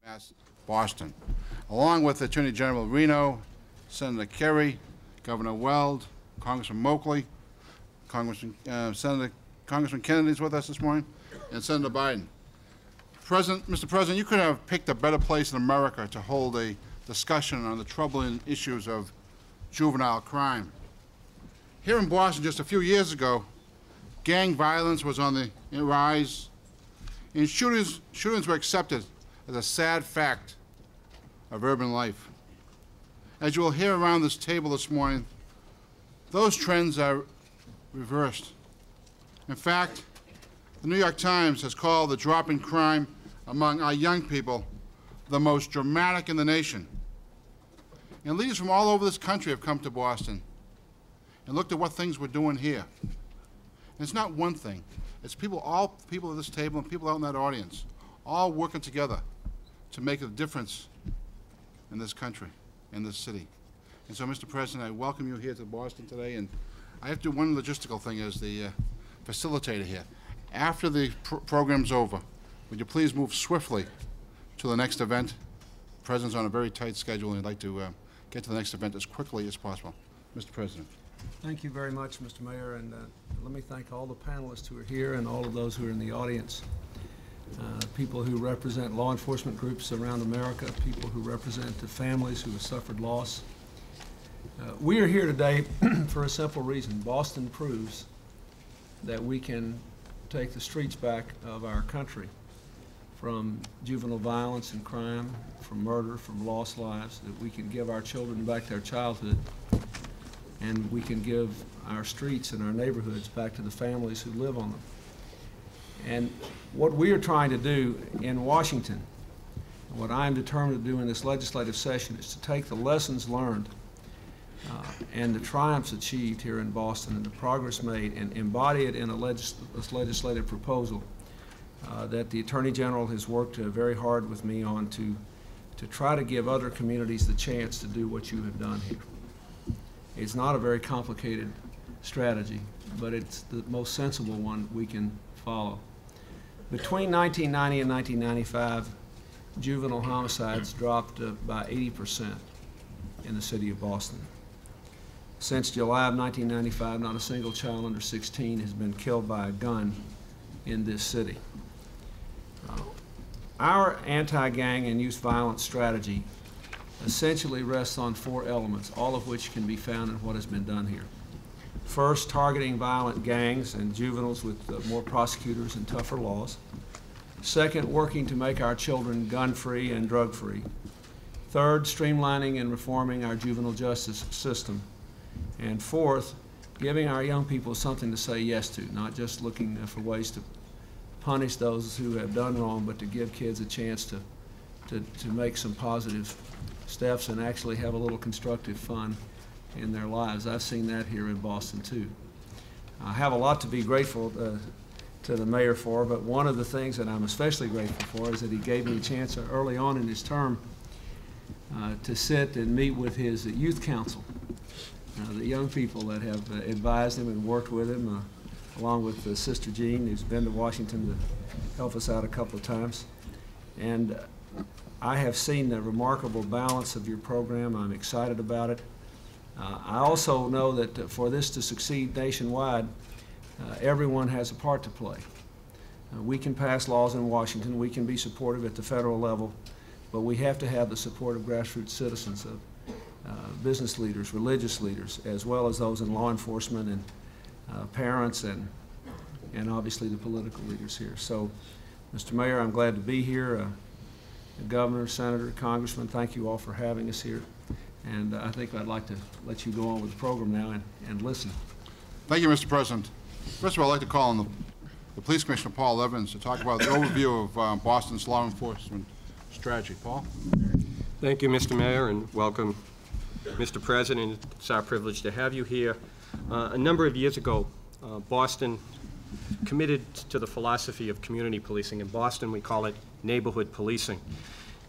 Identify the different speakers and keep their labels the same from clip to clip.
Speaker 1: Mass, Boston, along with Attorney General Reno, Senator Kerry, Governor Weld, Congressman Moakley, Congressman Kennedy's with us this morning, and Senator Biden. Mr. President, you could have picked a better place in America to hold a discussion on the troubling issues of juvenile crime. Here in Boston, just a few years ago, gang violence was on the rise, and shootings were accepted as a sad fact of urban life. As you will hear around this table this morning, those trends are reversed. In fact, the New York Times has called the drop in crime among our young people the most dramatic in the nation. And leaders from all over this country have come to Boston and looked at what things we're doing here. And it's not one thing. It's people, all people at this table and people out in that audience, all working together to make a difference in this country, in this city. And so, Mr. President, I welcome you here to Boston today, and I have to do one logistical thing as the facilitator here. After the program's over, would you please move swiftly to the next event? The President's on a very tight schedule, and I'd like to get to the next event as quickly as possible. Mr. President.
Speaker 2: Thank you very much, Mr. Mayor, and let me thank all the panelists who are here and all of those who are in the audience. People who represent law enforcement groups around America, people who represent the families who have suffered loss. We are here today for a simple reason. Boston proves that we can take the streets back of our country from juvenile violence and crime, from murder, from lost lives, that we can give our children back their childhood, and we can give our streets and our neighborhoods back to the families who live on them. And what we are trying to do in Washington, and what I am determined to do in this legislative session, is to take the lessons learned and the triumphs achieved here in Boston and the progress made and embody it in a legislative proposal that the Attorney General has worked very hard with me on to try to give other communities the chance to do what you have done here. It's not a very complicated strategy, but it's the most sensible one we can follow. Between 1990 and 1995, juvenile homicides dropped by 80% in the city of Boston. Since July of 1995, not a single child under 16 has been killed by a gun in this city. Our anti-gang and youth violence strategy essentially rests on 4 elements, all of which can be found in what has been done here. First, targeting violent gangs and juveniles with more prosecutors and tougher laws. Second, working to make our children gun-free and drug-free. Third, streamlining and reforming our juvenile justice system. And fourth, giving our young people something to say yes to, not just looking for ways to punish those who have done wrong, but to give kids a chance to make some positive steps and actually have a little constructive fun in their lives. I've seen that here in Boston too. I have a lot to be grateful to the mayor for, but one of the things that I'm especially grateful for is that he gave me a chance early on in his term to sit and meet with his youth council, the young people that have advised him and worked with him, along with Sister Jean, who's been to Washington to help us out a couple of times. And I have seen the remarkable balance of your program. I'm excited about it. I also know that for this to succeed nationwide, everyone has a part to play. We can pass laws in Washington, we can be supportive at the federal level, but we have to have the support of grassroots citizens, of business leaders, religious leaders, as well as those in law enforcement and parents and obviously the political leaders here. So, Mr. Mayor, I'm glad to be here. Governor, Senator, Congressman, thank you all for having us here. And I think I'd like to let you go on with the program now and listen.
Speaker 1: Thank you, Mr. President. First of all, I'd like to call on the Police Commissioner, Paul Evans, to talk about the overview of Boston's law enforcement strategy. Paul?
Speaker 3: Thank you, Mr. Mayor, and welcome, Mr. President. It's our privilege to have you here. A number of years ago, Boston committed to the philosophy of community policing. In Boston, we call it neighborhood policing.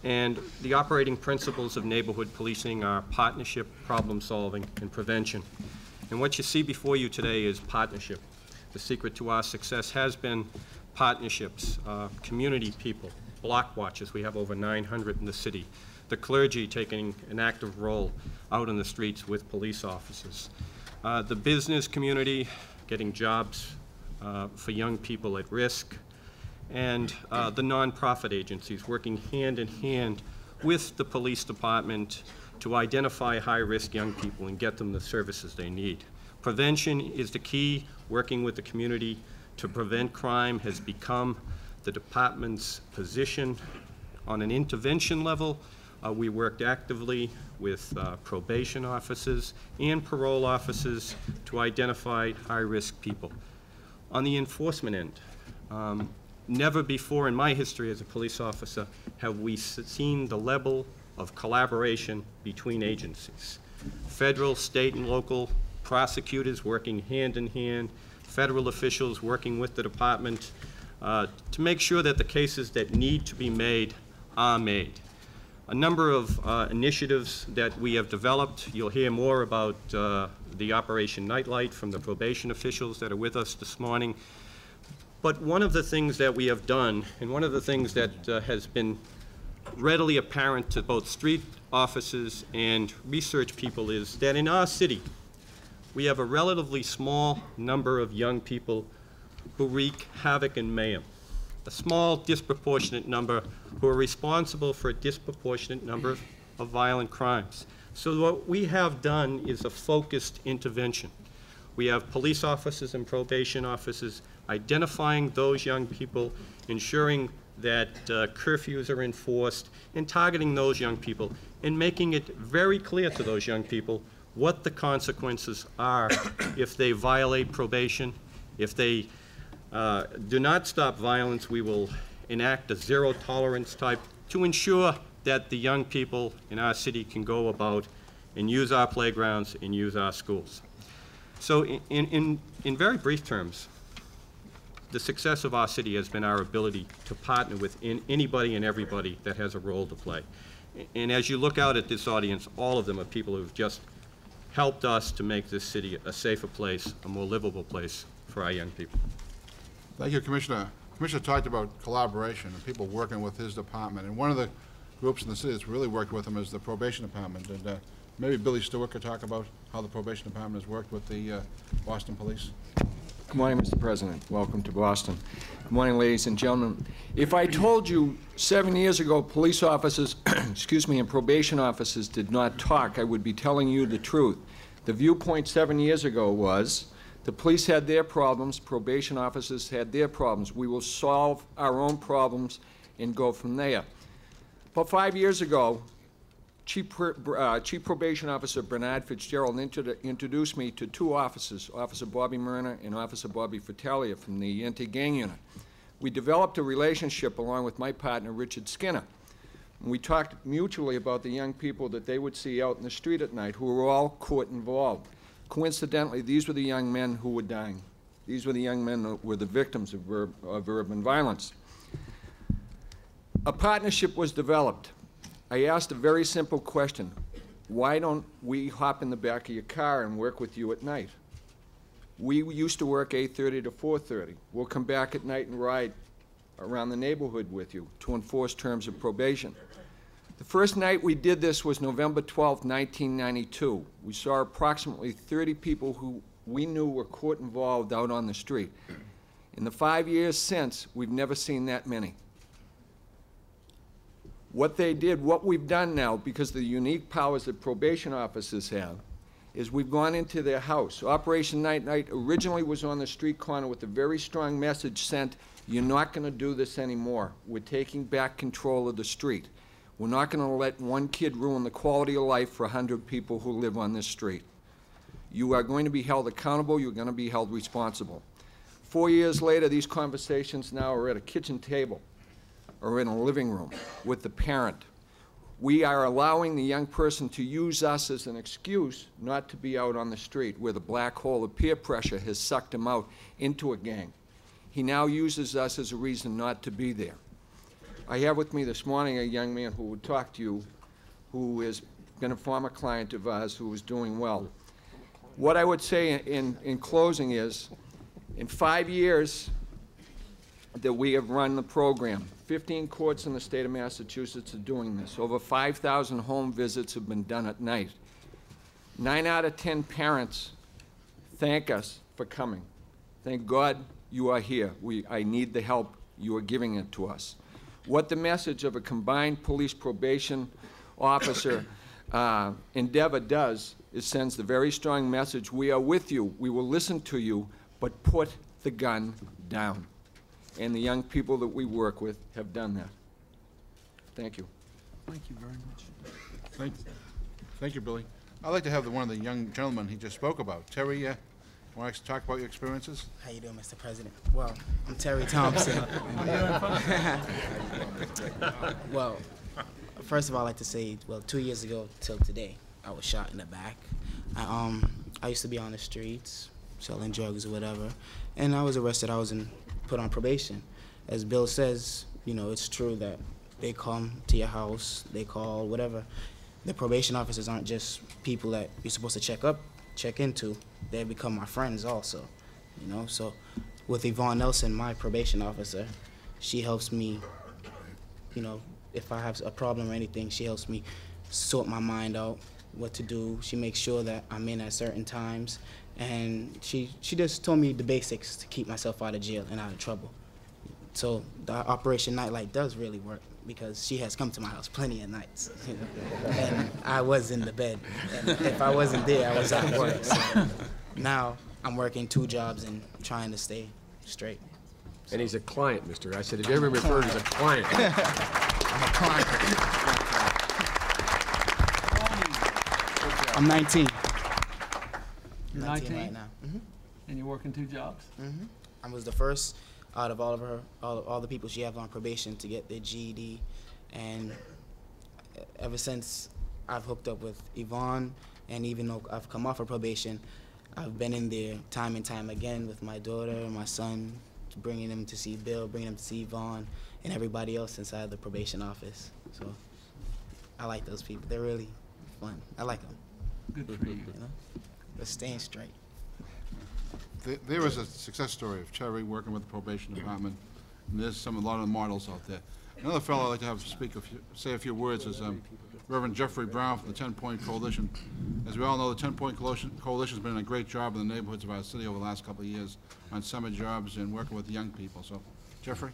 Speaker 3: And the operating principles of neighborhood policing are partnership, problem solving, and prevention. And what you see before you today is partnership. The secret to our success has been partnerships, community people, block watches. We have over 900 in the city. The clergy taking an active role out in the streets with police officers. The business community getting jobs for young people at risk, and the nonprofit agencies working hand in hand with the police department to identify high-risk young people and get them the services they need. Prevention is the key. Working with the community to prevent crime has become the department's position. On an intervention level, we worked actively with probation officers and parole officers to identify high-risk people. On the enforcement end, never before in my history as a police officer have we seen the level of collaboration between agencies. Federal, state, and local prosecutors working hand in hand, federal officials working with the department to make sure that the cases that need to be made are made. A number of initiatives that we have developed. You'll hear more about the Operation Nightlight from the probation officials that are with us this morning. But one of the things that we have done, and one of the things that has been readily apparent to both street officers and research people, is that in our city, we have a relatively small number of young people who wreak havoc and mayhem. A small, disproportionate number who are responsible for a disproportionate number of violent crimes. So what we have done is a focused intervention. We have police officers and probation officers identifying those young people, ensuring that curfews are enforced, and targeting those young people, and making it very clear to those young people what the consequences are if they violate probation. If they do not stop violence, we will enact a zero-tolerance type to ensure that the young people in our city can go about and use our playgrounds and use our schools. So in very brief terms, the success of our city has been our ability to partner with anybody and everybody that has a role to play. And as you look out at this audience, all of them are people who have just helped us to make this city a safer place, a more livable place for our young people.
Speaker 1: Thank you, Commissioner. Commissioner talked about collaboration and people working with his department. And one of the groups in the city that's really worked with him is the probation department. And maybe Billy Stewart could talk about how the probation department has worked with the Boston Police.
Speaker 4: Good morning, Mr. President. Welcome to Boston. Good morning, ladies and gentlemen. If I told you 7 years ago police officers, excuse me, and probation officers did not talk, I would be telling you the truth. The viewpoint 7 years ago was the police had their problems, probation officers had their problems. We will solve our own problems and go from there. About 5 years ago, Chief Probation Officer Bernard Fitzgerald introduced me to two officers, Officer Bobby Myrna and Officer Bobby Fratellia from the anti-gang unit. We developed a relationship along with my partner, Richard Skinner. And we talked mutually about the young people that they would see out in the street at night who were all court involved. Coincidentally, these were the young men who were dying. These were the young men who were the victims of urban violence. A partnership was developed. I asked a very simple question. Why don't we hop in the back of your car and work with you at night? We used to work 8:30 to 4:30. We'll come back at night and ride around the neighborhood with you to enforce terms of probation. The first night we did this was November 12, 1992. We saw approximately 30 people who we knew were court involved out on the street. In the 5 years since, we've never seen that many. What they did, what we've done now, because of the unique powers that probation officers have, is we've gone into their house. Operation Night Night originally was on the street corner with a very strong message sent, you're not going to do this anymore. We're taking back control of the street. We're not going to let one kid ruin the quality of life for 100 people who live on this street. You are going to be held accountable. You're going to be held responsible. 4 years later, these conversations now are at a kitchen table or in a living room with the parent. We are allowing the young person to use us as an excuse not to be out on the street where the black hole of peer pressure has sucked him out into a gang. He now uses us as a reason not to be there. I have with me this morning a young man who would talk to you who has been a former client of ours who is doing well. What I would say in closing is, in 5 years, that we have run the program. 15 courts in the state of Massachusetts are doing this. Over 5,000 home visits have been done at night. 9 out of 10 parents thank us for coming. Thank God you are here. I need the help. You are giving it to us. What the message of a combined police probation officer endeavor does is sends the very strong message: we are with you, we will listen to you, but put the gun down. And the young people that we work with have done that. Thank you.
Speaker 2: Thank you very much.
Speaker 1: Thank you, Billy. I'd like to have one of the young gentlemen he just spoke about. Terry, want to talk about your experiences?
Speaker 5: How you doing, Mr. President? Well, I'm Terry Thompson. Well, first of all, I'd like to say, well, 2 years ago till today, I was shot in the back. I used to be on the streets, selling drugs or whatever, and I was arrested. I was put on probation. As Bill says, you know, it's true that they come to your house, they call, whatever. The probation officers aren't just people that you're supposed to check into. They become my friends also, you know. So with Yvonne Nelson, my probation officer, she helps me, you know, if I have a problem or anything, she helps me sort my mind out, what to do. She makes sure that I'm in at certain times, and she just told me the basics to keep myself out of jail and out of trouble. So the Operation Nightlight does really work, because she has come to my house plenty of nights, and I was in the bed, and if I wasn't there, I was at work. So now I'm working 2 jobs and trying to stay straight.
Speaker 6: And he's a client, mister. I said, have you ever referred as a client?
Speaker 5: I'm a client. I'm 19.
Speaker 2: You're
Speaker 5: 19 right now.
Speaker 2: And you're working 2 jobs?
Speaker 5: I was the first out of all of her, all the people she has on probation to get their GED, and ever since I've hooked up with Yvonne, and even though I've come off of probation, I've been in there time and time again with my daughter and my son, bringing them to see Bill, bringing them to see Yvonne, and everybody else inside the probation office. So I like those people. They're really fun. I like them.
Speaker 2: Good for you.
Speaker 5: You know? They're staying straight.
Speaker 1: There is a success story of Terry working with the probation department, and there's a lot of the models out there. Another fellow I'd like to have say a few words is Reverend Jeffrey Brown from the 10-Point Coalition. As we all know, the 10-Point Coalition has been doing a great job in the neighborhoods of our city over the last couple of years on summer jobs and working with young people. So, Jeffrey?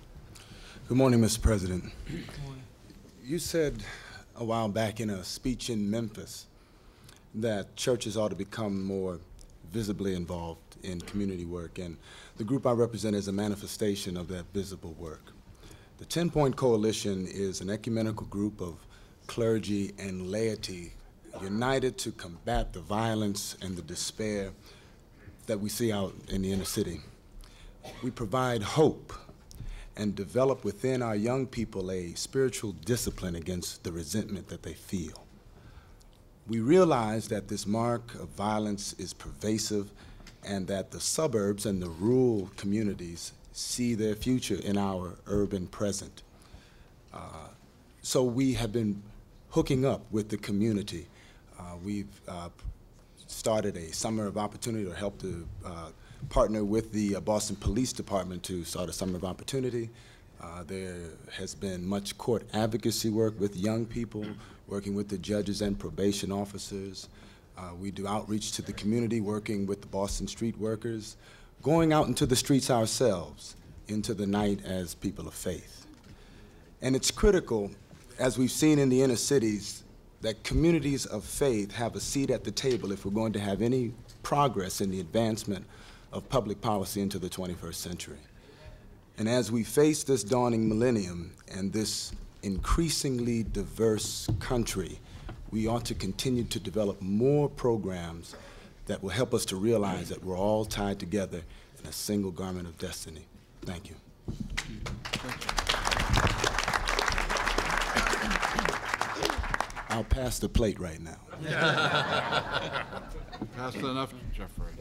Speaker 7: Good morning, Mr. President. Good morning. You said a while back in a speech in Memphis that churches ought to become more visibly involved in community work, and the group I represent is a manifestation of that visible work. The 10-Point Coalition is an ecumenical group of clergy and laity united to combat the violence and the despair that we see out in the inner city. We provide hope and develop within our young people a spiritual discipline against the resentment that they feel. We realize that this mark of violence is pervasive, and that the suburbs and the rural communities see their future in our urban present. So we have been hooking up with the community. We've started a summer of opportunity, or helped to partner with the Boston Police Department to start a summer of opportunity. There has been much court advocacy work with young people, working with the judges and probation officers. We do outreach to the community, working with the Boston street workers, going out into the streets ourselves, into the night as people of faith. And it's critical, as we've seen in the inner cities, that communities of faith have a seat at the table if we're going to have any progress in the advancement of public policy into the 21st century. And as we face this dawning millennium and this increasingly diverse country, we ought to continue to develop more programs that will help us to realize that we're all tied together in a single garment of destiny. Thank you. I'll pass the plate right now.
Speaker 1: Passed enough, Jeffrey.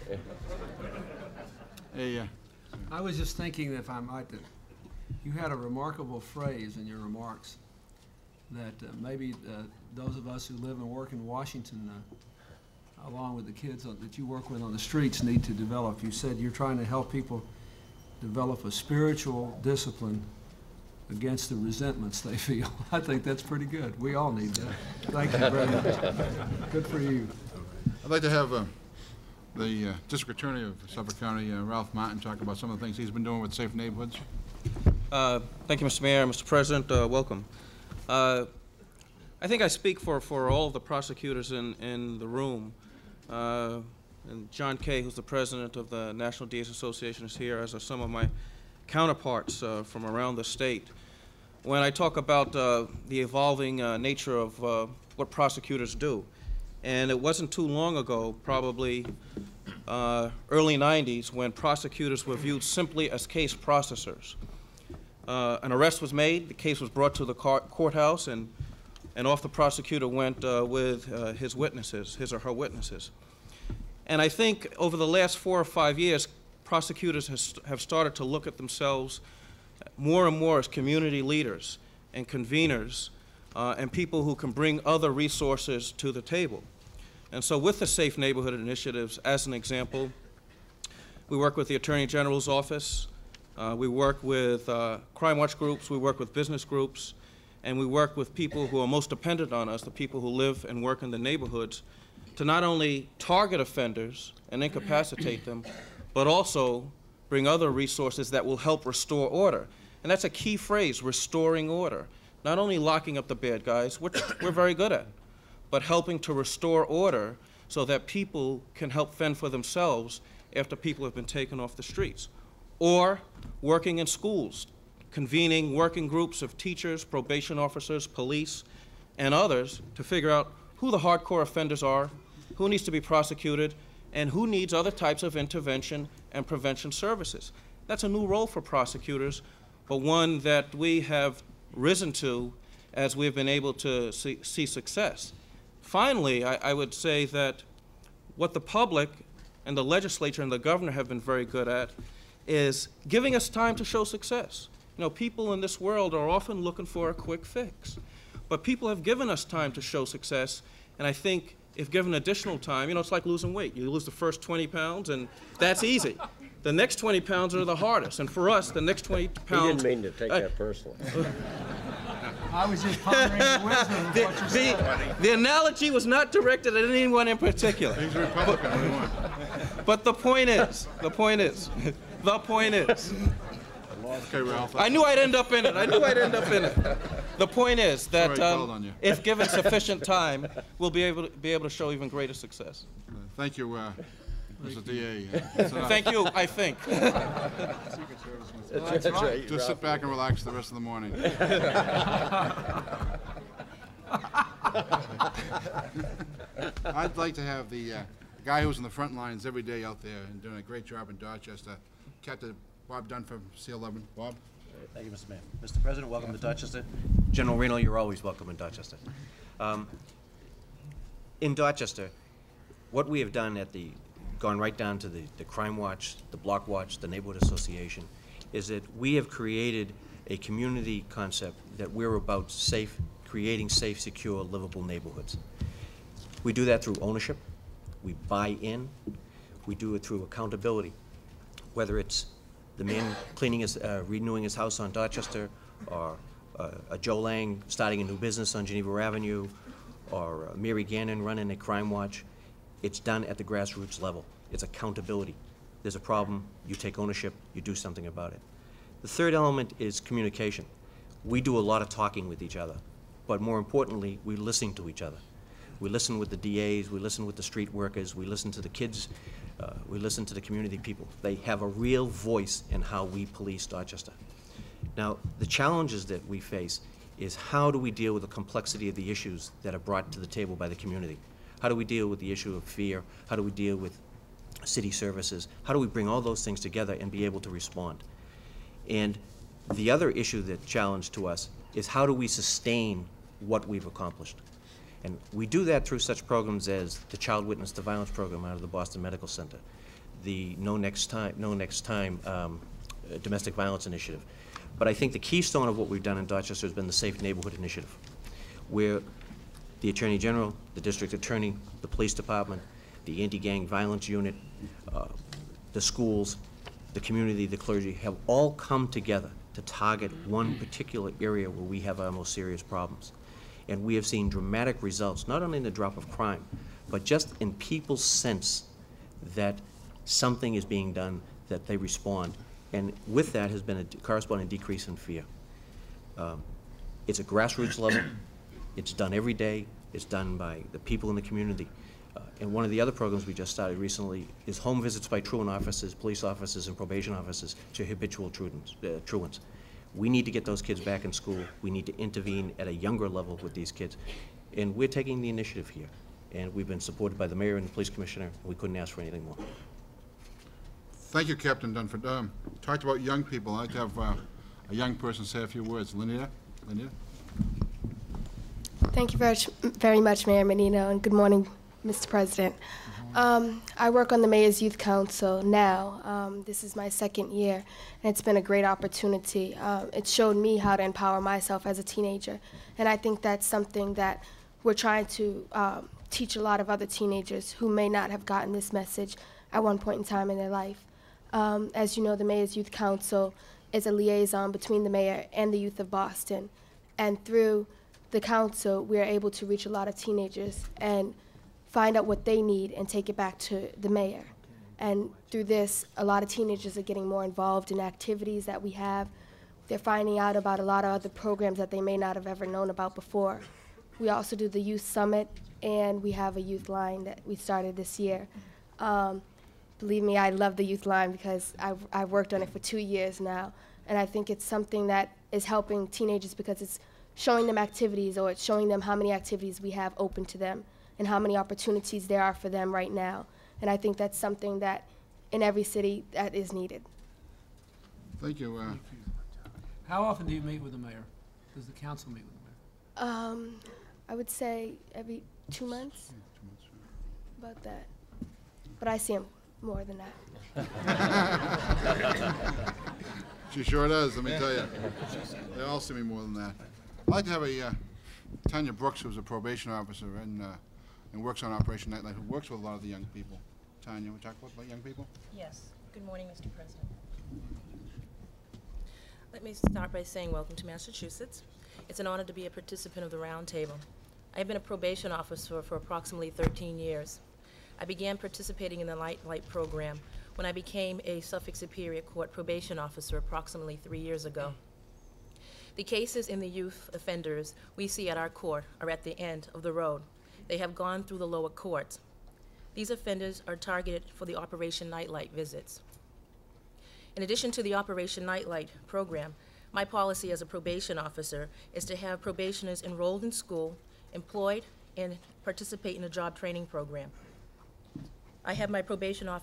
Speaker 1: Hey,
Speaker 2: I was just thinking, if I might, that you had a remarkable phrase in your remarks that maybe those of us who live and work in Washington, along with the kids that you work with on the streets, need to develop. You said you're trying to help people develop a spiritual discipline against the resentments they feel. I think that's pretty good. We all need that. Thank you very much. Good for you.
Speaker 1: I'd like to have the District Attorney of Suffolk County, Ralph Martin, talk about some of the things he's been doing with safe neighborhoods.
Speaker 8: Thank you, Mr. Mayor. Mr. President, welcome. I think I speak for all of the prosecutors in the room. And John Kay, who's the president of the National DA's Association, is here, as are some of my counterparts from around the state. When I talk about the evolving nature of what prosecutors do, and it wasn't too long ago, probably early 90s, when prosecutors were viewed simply as case processors. An arrest was made, the case was brought to the courthouse, and off the prosecutor went with his witnesses, his or her witnesses. And I think over the last 4 or 5 years, prosecutors have started to look at themselves more and more as community leaders and conveners and people who can bring other resources to the table. And so with the Safe Neighborhood Initiatives, as an example, we work with the Attorney General's office, we work with crime watch groups, we work with business groups, and we work with people who are most dependent on us, the people who live and work in the neighborhoods, to not only target offenders and incapacitate them, but also bring other resources that will help restore order. And that's a key phrase, restoring order. Not only locking up the bad guys, which we're very good at, but helping to restore order so that people can help fend for themselves after people have been taken off the streets. Or working in schools, convening working groups of teachers, probation officers, police, and others to figure out who the hardcore offenders are, who needs to be prosecuted, and who needs other types of intervention and prevention services. That's a new role for prosecutors, but one that we have risen to as we've been able to see success. Finally, I would say that what the public and the legislature and the governor have been very good at is giving us time to show success. You know, people in this world are often looking for a quick fix, but people have given us time to show success, and I think if given additional time, you know, it's like losing weight. You lose the first 20 pounds, and that's easy. The next 20 pounds are the hardest, and for us, the next 20 pounds...
Speaker 6: He didn't mean to take that personally.
Speaker 2: I was just pondering the wisdom of what you said.
Speaker 8: The analogy was not directed at anyone in particular.
Speaker 1: He's a Republican.
Speaker 8: But the point is,
Speaker 1: Okay, Ralph.
Speaker 8: I knew I'd end up in it. The point is that if given sufficient time, we'll be able to show even greater success.
Speaker 1: Thank you, Mr. DA.
Speaker 8: Thank you, I think.
Speaker 6: That's right.
Speaker 1: Just sit back and relax the rest of the morning. I'd like to have the guy who's in the front lines every day out there and doing a great job in Dorchester, Captain Bob Dunn from C11. Bob?
Speaker 9: Thank you, Mr. Mayor. Mr. President, welcome to Dorchester. General Reno, you're always welcome in Dorchester. In Dorchester, what we have done gone right down to the Crime Watch, the Block Watch, the Neighborhood Association, is that we have created a community concept that we're about creating safe, secure, livable neighborhoods. We do that through ownership. We buy in. We do it through accountability, whether it's the man renewing his house on Dorchester, or a Joe Lang starting a new business on Geneva Avenue, or Mary Gannon running a crime watch. It's done at the grassroots level. It's accountability. There's a problem, you take ownership, you do something about it. The third element is communication. We do a lot of talking with each other, but more importantly, we listen to each other. We listen with the DAs, we listen with the street workers, we listen to the kids, we listen to the community people. They have a real voice in how we police Dorchester. Now, the challenges that we face is how do we deal with the complexity of the issues that are brought to the table by the community? How do we deal with the issue of fear? How do we deal with city services? How do we bring all those things together and be able to respond? And the other issue that challenge to us is how do we sustain what we've accomplished? And we do that through such programs as the Child Witness to Violence program out of the Boston Medical Center, the No Next Time Domestic Violence Initiative. But I think the keystone of what we've done in Dorchester has been the Safe Neighborhood Initiative, where the Attorney General, the District Attorney, the Police Department, the Anti-Gang Violence Unit, the schools, the community, the clergy, have all come together to target one particular area where we have our most serious problems. And we have seen dramatic results, not only in the drop of crime, but just in people's sense that something is being done, that they respond. And with that has been a corresponding decrease in fear. It's a grassroots level. It's done every day. It's done by the people in the community. And one of the other programs we just started recently is home visits by truant officers, police officers, and probation officers to habitual truants. We need to get those kids back in school. We need to intervene at a younger level with these kids. And we're taking the initiative here. And we've been supported by the mayor and the police commissioner. We couldn't ask for anything more.
Speaker 1: Thank you, Captain Dunford. Talked about young people. I'd like to have a young person say a few words. Lynita?
Speaker 10: Thank you very much, Mayor Menino, and good morning, Mr. President. I work on the Mayor's Youth Council now. This is my second year, and it's been a great opportunity. It showed me how to empower myself as a teenager, and I think that's something that we're trying to teach a lot of other teenagers who may not have gotten this message at one point in time in their life. As you know, the Mayor's Youth Council is a liaison between the mayor and the youth of Boston, and through the council, we are able to reach a lot of teenagers and find out what they need and take it back to the mayor. And through this, a lot of teenagers are getting more involved in activities that we have. They're finding out about a lot of other programs that they may not have ever known about before. We also do the Youth Summit, and we have a youth line that we started this year. Believe me, I love the youth line because I've worked on it for 2 years now, and I think it's something that is helping teenagers because it's showing them activities, or it's showing them how many activities we have open to them and how many opportunities there are for them right now. And I think that's something that in every city that is needed.
Speaker 1: Thank you.
Speaker 2: How often do you meet with the mayor? Does the council meet with the mayor?
Speaker 10: I would say every 2 months, about that. But I see him more than that.
Speaker 1: She sure does, let me tell you. They all see me more than that. I'd like to have Tanya Brooks, who's a probation officer and works on Operation Nightlight, who works with a lot of the young people. Tanya, we talk about young people?
Speaker 11: Yes. Good morning, Mr. President. Let me start by saying welcome to Massachusetts. It's an honor to be a participant of the Roundtable. I've been a probation officer for approximately 13 years. I began participating in the Nightlight program when I became a Suffolk Superior Court probation officer approximately 3 years ago. The cases in the youth offenders we see at our court are at the end of the road. They have gone through the lower courts. These offenders are targeted for the Operation Nightlight visits. In addition to the Operation Nightlight program, my policy as a probation officer is to have probationers enrolled in school, employed, and participate in a job training program. I have my probationers,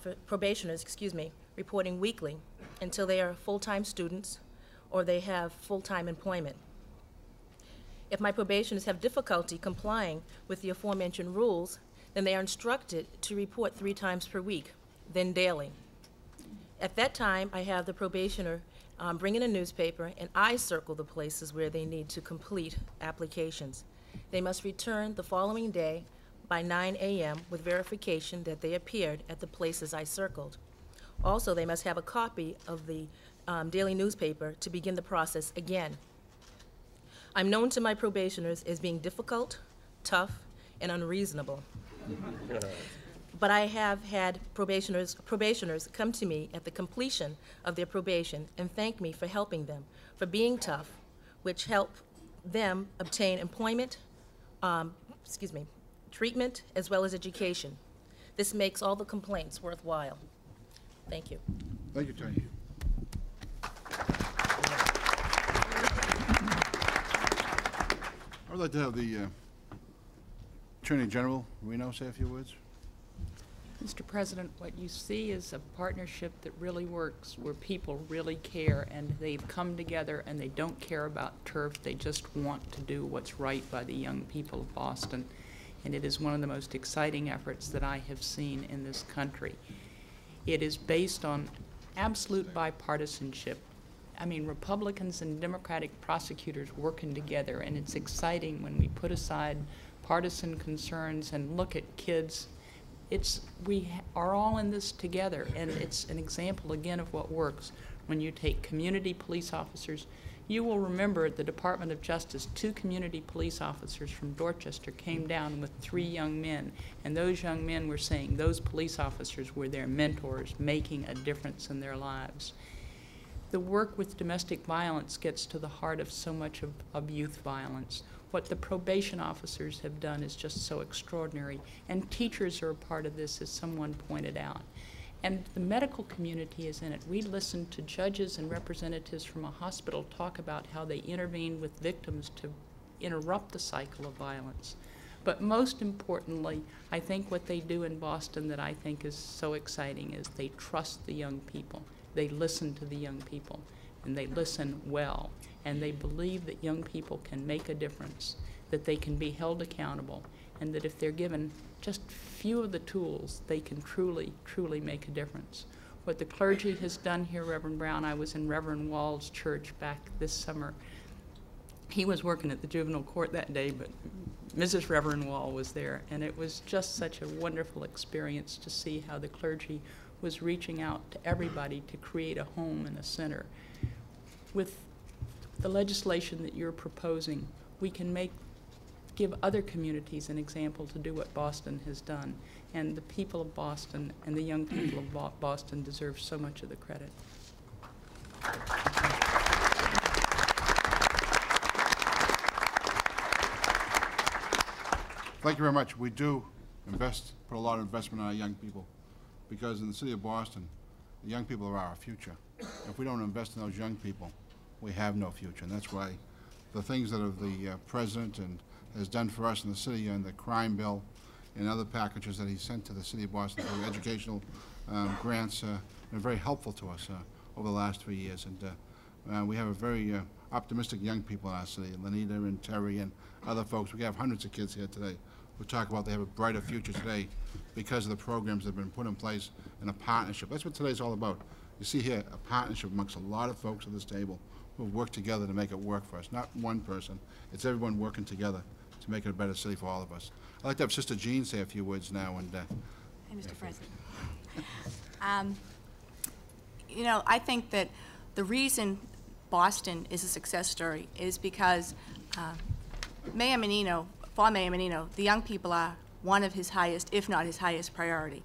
Speaker 11: reporting weekly until they are full-time students or they have full-time employment. If my probationers have difficulty complying with the aforementioned rules, then they are instructed to report 3 times per week, then daily. At that time, I have the probationer bring in a newspaper, and I circle the places where they need to complete applications. They must return the following day by 9 a.m. with verification that they appeared at the places I circled. Also, they must have a copy of the daily newspaper to begin the process again. I'm known to my probationers as being difficult, tough, and unreasonable. But I have had probationers come to me at the completion of their probation and thank me for helping them, for being tough, which helped them obtain employment, treatment, as well as education. This makes all the complaints worthwhile. Thank you.
Speaker 1: Thank you, Tanya. I would like to have the Attorney General Reno say a few words.
Speaker 12: Mr. President, what you see is a partnership that really works, where people really care, and they've come together and they don't care about turf. They just want to do what's right by the young people of Boston. And it is one of the most exciting efforts that I have seen in this country. It is based on absolute bipartisanship. I mean, Republicans and Democratic prosecutors working together, and it's exciting when we put aside partisan concerns and look at kids We are all in this together, and it's an example again of what works. When you take community police officers, you will remember at the Department of Justice, 2 community police officers from Dorchester came down with 3 young men, and those young men were saying those police officers were their mentors, making a difference in their lives. The work with domestic violence gets to the heart of so much of youth violence. What the probation officers have done is just so extraordinary, and teachers are a part of this, as someone pointed out. And the medical community is in it. We listen to judges and representatives from a hospital talk about how they intervene with victims to interrupt the cycle of violence. But most importantly, I think what they do in Boston that I think is so exciting is they trust the young people. They listen to the young people, and they listen well. And they believe that young people can make a difference, that they can be held accountable, and that if they're given just few of the tools, they can truly, truly make a difference. What the clergy has done here, Reverend Brown, I was in Reverend Wall's church back this summer. He was working at the juvenile court that day, but Mrs. Reverend Wall was there, and it was just such a wonderful experience to see how the clergy was reaching out to everybody to create a home and a center. With the legislation that you're proposing, we can give other communities an example to do what Boston has done. And the people of Boston and the young people of Boston deserve so much of the credit.
Speaker 1: Thank you very much. We do put a lot of investment in our young people, because in the city of Boston, the young people are our future. If we don't invest in those young people, we have no future. And that's why the things that the President has done for us in the city, and the crime bill and other packages that he sent to the city of Boston through educational grants have been very helpful to us over the last 3 years. And we have a very optimistic young people in our city, Lenita and Terry and other folks. We have hundreds of kids here today who talk about they have a brighter future today because of the programs that have been put in place in a partnership. That's what today's all about. You see here a partnership amongst a lot of folks at this table who have worked together to make it work for us. Not one person. It's everyone working together to make it a better city for all of us. I'd like to have Sister Jean say a few words now. And
Speaker 13: hey, Mr. President. You know, I think that the reason Boston is a success story is because Mayor Menino, for Mayor Menino, the young people are one of his highest, if not his highest priority.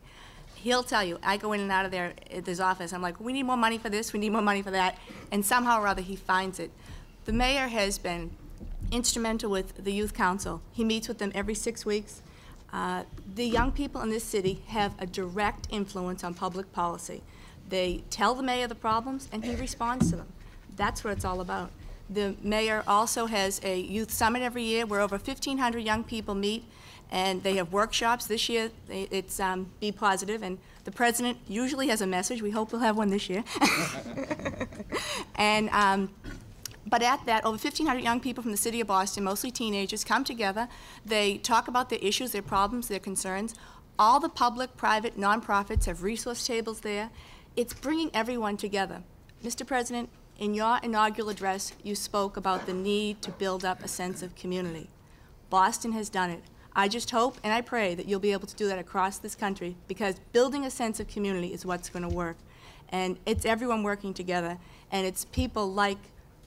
Speaker 13: He'll tell you, I go in and out of there at his office, I'm like, we need more money for this, we need more money for that, and somehow or other he finds it. The mayor has been instrumental with the Youth Council. He meets with them every 6 weeks. The young people in this city have a direct influence on public policy. They tell the mayor the problems, and he responds to them. That's what it's all about. The mayor also has a youth summit every year where over 1,500 young people meet, and they have workshops. This year, it's Be Positive, and the president usually has a message. We hope we'll have one this year. And but at that, over 1,500 young people from the city of Boston, mostly teenagers, come together. They talk about their issues, their problems, their concerns. All the public, private, nonprofits have resource tables there. It's bringing everyone together. Mr. President, in your inaugural address, you spoke about the need to build up a sense of community. Boston has done it. I just hope and I pray that you'll be able to do that across this country, because building a sense of community is what's going to work. And it's everyone working together, and it's people like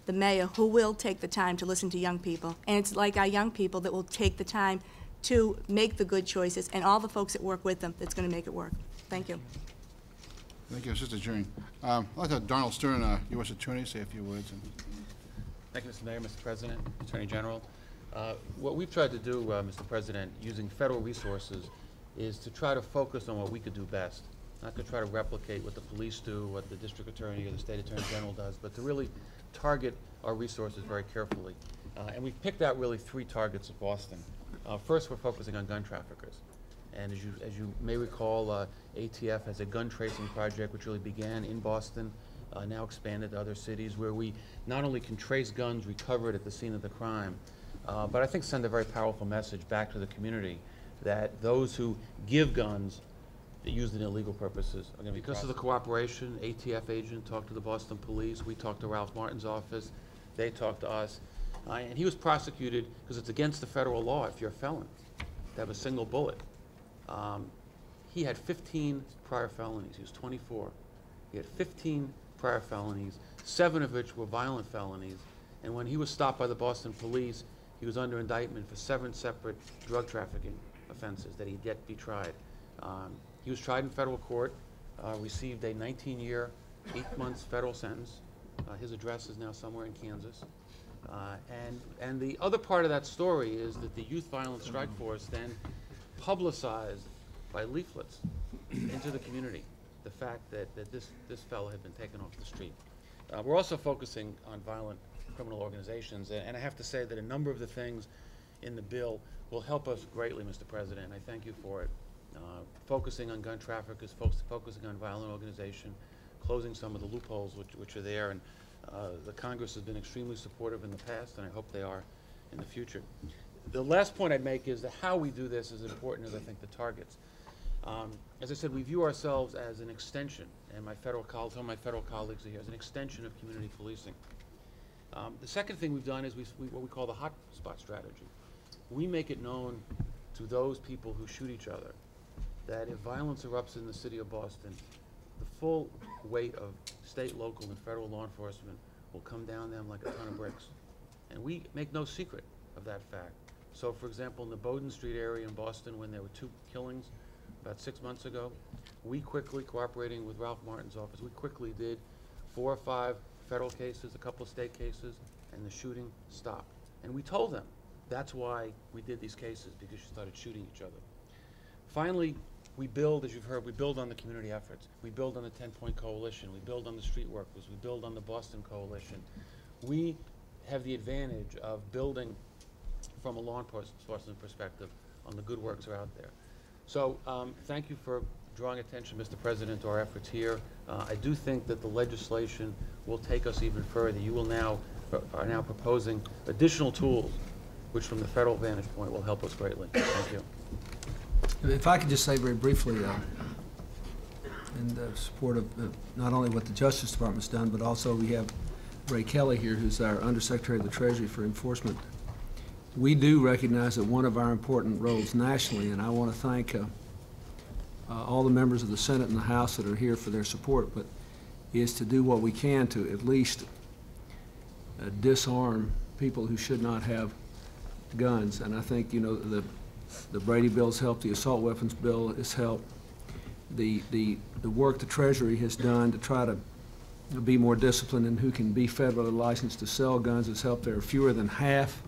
Speaker 13: the mayor who will take the time to listen to young people, and it's like our young people that will take the time to make the good choices, and all the folks that work with them that's going to make it work. Thank you.
Speaker 1: thank you, Sister Jean. I'd like to have Donald Stern, U.S. Attorney, say a few words.
Speaker 14: Thank you, Mr. Mayor, Mr. President, Attorney General. What we've tried to do, Mr. President, using federal resources, is to try to focus on what we could do best. Not to try to replicate what the police do, what the district attorney or the state attorney general does, but to really target our resources very carefully. And we've picked out really 3 targets of Boston. First, we're focusing on gun traffickers. And as you may recall, ATF has a gun tracing project which really began in Boston, now expanded to other cities, where we not only can trace guns recovered at the scene of the crime, but I think send a very powerful message back to the community that those who give guns that used in illegal purposes are going to be because of the cooperation. ATF agent talked to the Boston police. We talked to Ralph Martin's office. They talked to us. And he was prosecuted because it's against the federal law if you're a felon to have a single bullet. he had 15 prior felonies. He was 24. He had 15 prior felonies, 7 of which were violent felonies. And when he was stopped by the Boston police, he was under indictment for 7 separate drug trafficking offenses that he'd yet to be tried. He was tried in federal court, received a 19-year, 8 months federal sentence. His address is now somewhere in Kansas. And the other part of that story is that the Youth Violence Strike Force then publicized by leaflets into the community the fact that this fellow had been taken off the street. We're also focusing on violent criminal organizations, and I have to say that a number of the things in the bill will help us greatly, Mr. President. I thank you for it. Focusing on gun traffickers, focusing on violent organization, closing some of the loopholes which are there, and the Congress has been extremely supportive in the past, and I hope they are in the future. The last point I'd make is that how we do this is important as I think the targets. As I said, we view ourselves as an extension, and some of my federal colleagues are here, as an extension of community policing. The second thing we've done is what we call the hot spot strategy. We make it known to those people who shoot each other that if violence erupts in the city of Boston, the full weight of state, local, and federal law enforcement will come down them like a ton of bricks. And we make no secret of that fact. So, for example, in the Bowdoin Street area in Boston, when there were 2 killings about 6 months ago, we quickly, cooperating with Ralph Martin's office, we quickly did 4 or 5 federal cases, a couple of state cases, and the shooting stopped. And we told them that's why we did these cases, because you started shooting each other. Finally, we build, as you've heard, we build on the community efforts. We build on the 10-point coalition. We build on the street workers. We build on the Boston Coalition. We have the advantage of building from a law enforcement perspective on the good works that are out there. So thank you for drawing attention, Mr. President, to our efforts here. I do think that the legislation will take us even further. You will are now proposing additional tools, which from the federal vantage point will help us greatly. Thank you.
Speaker 2: If I could just say very briefly, in support of not only what the Justice Department's done, but also we have Ray Kelly here, who's our Undersecretary of the Treasury for Enforcement. We do recognize that one of our important roles nationally, and I want to thank all the members of the Senate and the House that are here for their support, but is to do what we can to at least disarm people who should not have guns. And I think, you know, the Brady bill's helped, the assault weapons bill has helped. The work the Treasury has done to try to be more disciplined in who can be federally licensed to sell guns has helped. There are fewer than half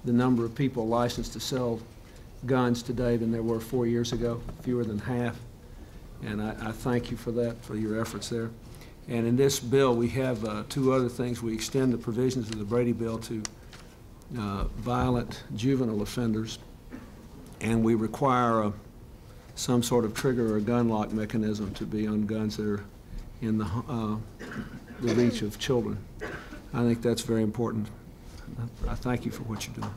Speaker 2: the number of people licensed to sell guns today than there were 4 years ago, fewer than half. And I thank you for that, for your efforts there. And in this bill, we have 2 other things. We extend the provisions of the Brady bill to violent juvenile offenders, and we require some sort of trigger or gun lock mechanism to be on guns that are in the reach of children. I think that's very important. I thank you for what you're doing.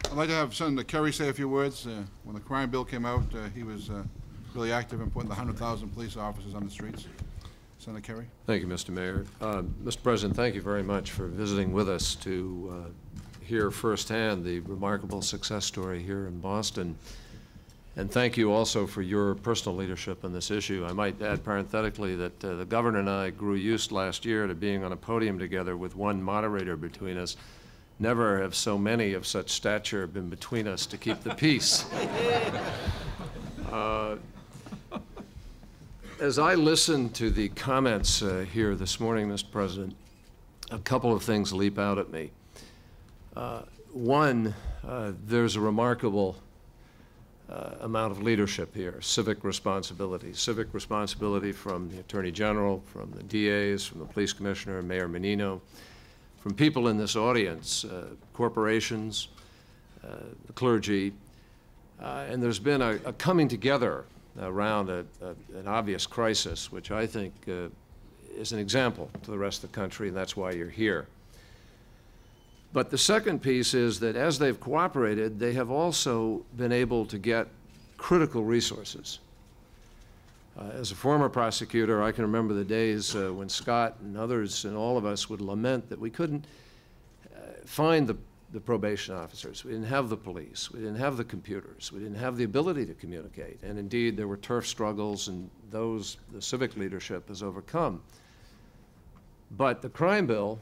Speaker 1: I'd like to have Senator Kerry say a few words. When the crime bill came out, he was really active in putting the 100,000 police officers on the streets. Senator Kerry.
Speaker 6: Thank you, Mr. Mayor. Mr. President, thank you very much for visiting with us to hear firsthand the remarkable success story here in Boston. And thank you also for your personal leadership on this issue. I might add parenthetically that the governor and I grew used last year to being on a podium together with one moderator between us. Never have so many of such stature been between us to keep the peace. As I listen to the comments here this morning, Mr. President, a couple of things leap out at me. One, there's a remarkable amount of leadership here, civic responsibility from the Attorney General, from the DAs, from the Police Commissioner, Mayor Menino, from people in this audience, corporations, the clergy, and there's been a coming together around an obvious crisis, which I think is an example to the rest of the country, and that's why you're here. But the second piece is that as they've cooperated, they have also been able to get critical resources. As a former prosecutor, I can remember the days when Scott and others and all of us would lament that we couldn't find the the probation officers. We didn't have the police. We didn't have the computers. We didn't have the ability to communicate. And indeed, there were turf struggles, and those the civic leadership has overcome. But the crime bill,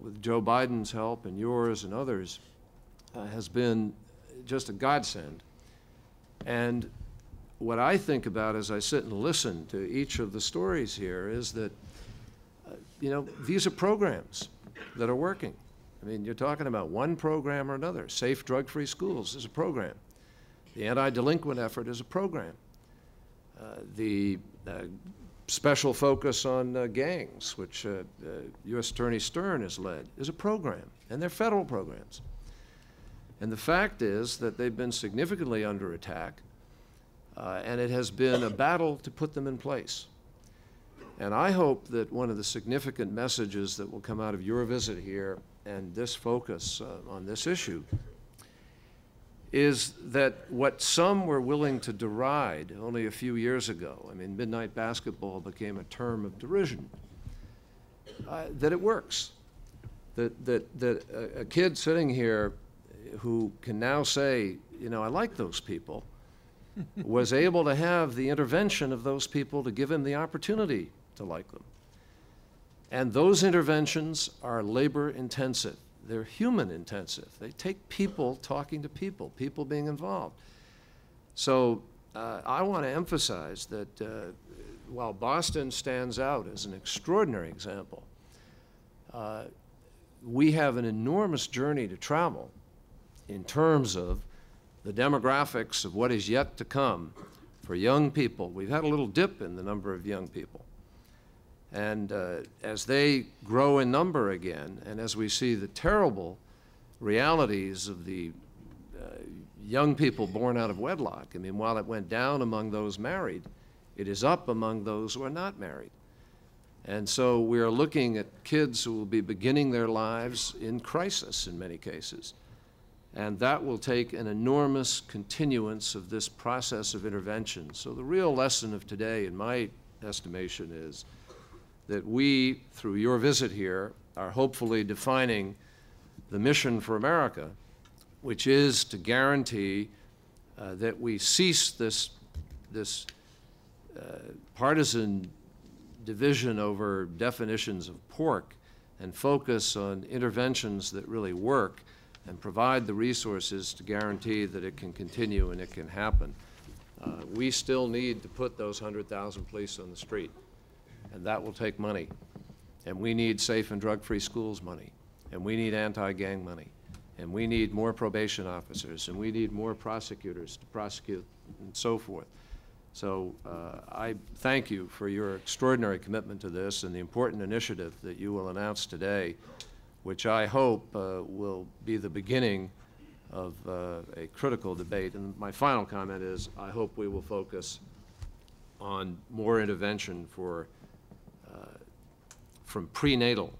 Speaker 6: with Joe Biden's help and yours and others, has been just a godsend. And what I think about as I sit and listen to each of the stories here is that, you know, these are programs that are working. I mean, you're talking about one program or another. Safe, drug-free schools is a program. The anti-delinquent effort is a program. The special focus on gangs, which U.S. Attorney Stern has led, is a program, and they're federal programs. And the fact is that they've been significantly under attack, and it has been a battle to put them in place. And I hope that one of the significant messages that will come out of your visit here and this focus on this issue is that what some were willing to deride only a few years ago, I mean, midnight basketball became a term of derision, that it works. That a kid sitting here who can now say, you know, I like those people, was able to have the intervention of those people to give him the opportunity to like them. And those interventions are labor intensive. They're human intensive. They take people talking to people, people being involved. So I want to emphasize that while Boston stands out as an extraordinary example, we have an enormous journey to travel in terms of the demographics of what is yet to come for young people. We've had a little dip in the number of young people. And as they grow in number again, and as we see the terrible realities of the young people born out of wedlock, I mean, while it went down among those married, it is up among those who are not married. And so we are looking at kids who will be beginning their lives in crisis in many cases. And that will take an enormous continuance of this process of intervention. So the real lesson of today, in my estimation, is that we, through your visit here, are hopefully defining the mission for America, which is to guarantee that we cease this partisan division over definitions of pork and focus on interventions that really work and provide the resources to guarantee that it can continue and it can happen. We still need to put those 100,000 police on the street, and that will take money. And we need safe and drug-free schools money, and we need anti-gang money, and we need more probation officers, and we need more prosecutors to prosecute, and so forth. So I thank you for your extraordinary commitment to this and the important initiative that you will announce today, which I hope will be the beginning of a critical debate. And my final comment is I hope we will focus on more intervention for from prenatal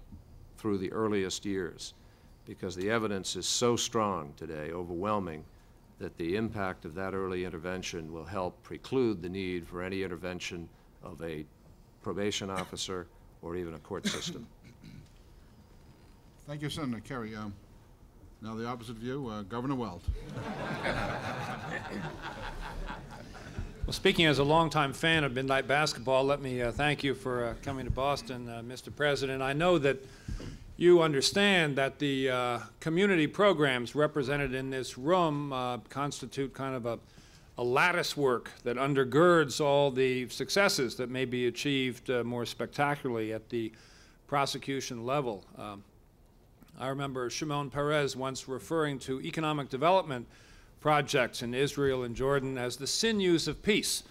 Speaker 6: through the earliest years, because the evidence is so strong today, overwhelming, that the impact of that early intervention will help preclude the need for any intervention of a probation officer or even a court system.
Speaker 1: Thank you, Senator Kerry. Now the opposite view, Governor Weld.
Speaker 15: Well, speaking as a longtime fan of midnight basketball, let me thank you for coming to Boston, Mr. President. I know that you understand that the community programs represented in this room constitute kind of a lattice work that undergirds all the successes that may be achieved more spectacularly at the prosecution level. I remember Shimon Peres once referring to economic development projects in Israel and Jordan as the sinews of peace,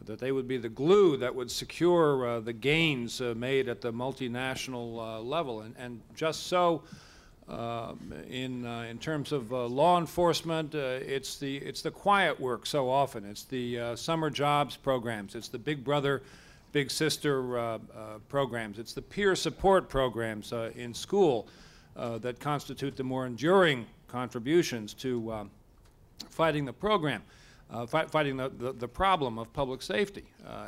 Speaker 15: that they would be the glue that would secure the gains made at the multinational level. And just so in terms of law enforcement, it's the quiet work so often. It's the summer jobs programs. It's the Big Brother, Big Sister programs. It's the peer support programs in school that constitute the more enduring contributions to fighting the program, fighting the problem of public safety.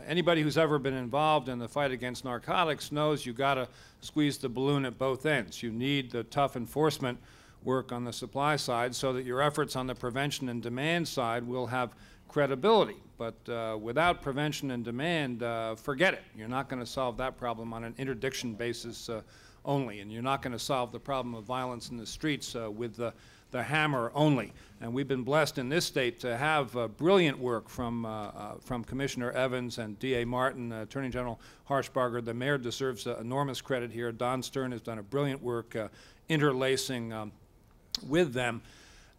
Speaker 15: Anybody who's ever been involved in the fight against narcotics knows you got to squeeze the balloon at both ends. You need the tough enforcement work on the supply side so that your efforts on the prevention and demand side will have credibility. But without prevention and demand, forget it. You're not going to solve that problem on an interdiction basis only, and you're not going to solve the problem of violence in the streets with the hammer only. And we've been blessed in this state to have brilliant work from Commissioner Evans and D.A. Martin, Attorney General Harshbarger. The mayor deserves enormous credit here. Don Stern has done a brilliant work interlacing with them.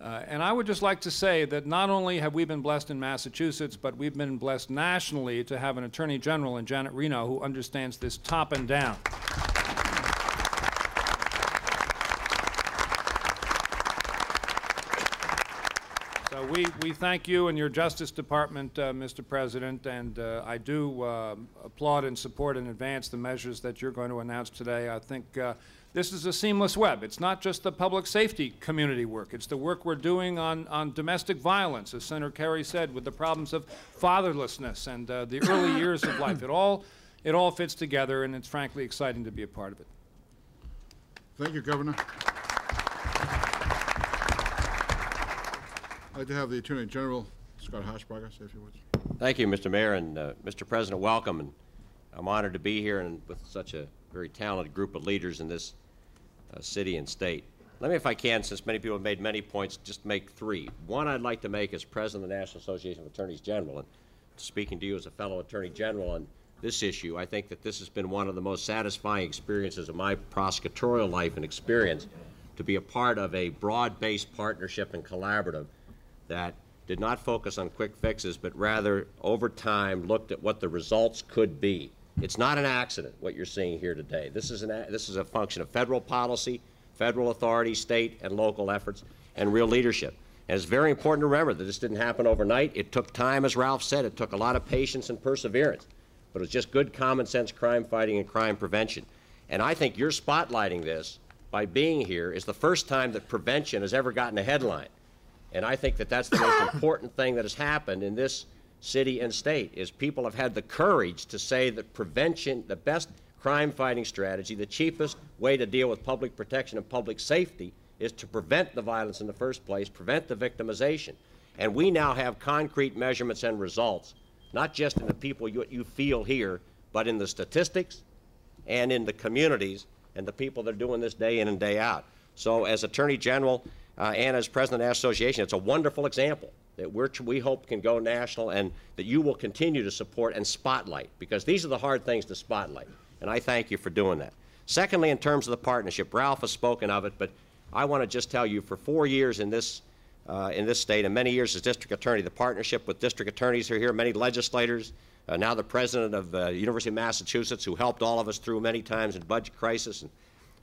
Speaker 15: And I would just like to say that not only have we been blessed in Massachusetts, but we've been blessed nationally to have an Attorney General in Janet Reno who understands this top and down. So we thank you and your Justice Department, Mr. President, and I do applaud and support in advance the measures that you're going to announce today. I think this is a seamless web. It's not just the public safety community work. It's the work we're doing on domestic violence, as Senator Kerry said, with the problems of fatherlessness and the early years of life. It all fits together, and it's frankly exciting to be a part of it.
Speaker 1: Thank you, Governor. I'd like to have the Attorney General, Scott Harshbarger, say a few words.
Speaker 16: Thank you, Mr. Mayor, and Mr. President, welcome. And I'm honored to be here and with such a very talented group of leaders in this city and state. Let me, if I can, since many people have made many points, just make three. One I'd like to make as President of the National Association of Attorneys General, and speaking to you as a fellow Attorney General on this issue, I think that this has been one of the most satisfying experiences of my prosecutorial life and experience, to be a part of a broad-based partnership and collaborative that did not focus on quick fixes, but rather, over time, looked at what the results could be. It's not an accident, what you're seeing here today. This is a function of federal policy, federal authority, state and local efforts, and real leadership. And it's very important to remember that this didn't happen overnight. It took time, as Ralph said. It took a lot of patience and perseverance. But it was just good common sense crime fighting and crime prevention. And I think you're spotlighting this by being here is the first time that prevention has ever gotten a headline. And I think that that's the most important thing that has happened in this city and state, is people have had the courage to say that prevention, the best crime-fighting strategy, the cheapest way to deal with public protection and public safety is to prevent the violence in the first place, prevent the victimization. And we now have concrete measurements and results, not just in the people you feel here, but in the statistics and in the communities and the people that are doing this day in and day out. So as Attorney General, and as President of the National Association, it's a wonderful example that we hope can go national and that you will continue to support and spotlight, because these are the hard things to spotlight, and I thank you for doing that. Secondly, in terms of the partnership, Ralph has spoken of it, but I want to just tell you, for 4 years in this state and many years as district attorney, the partnership with district attorneys who are here, many legislators, now the president of the University of Massachusetts, who helped all of us through many times in budget crisis, and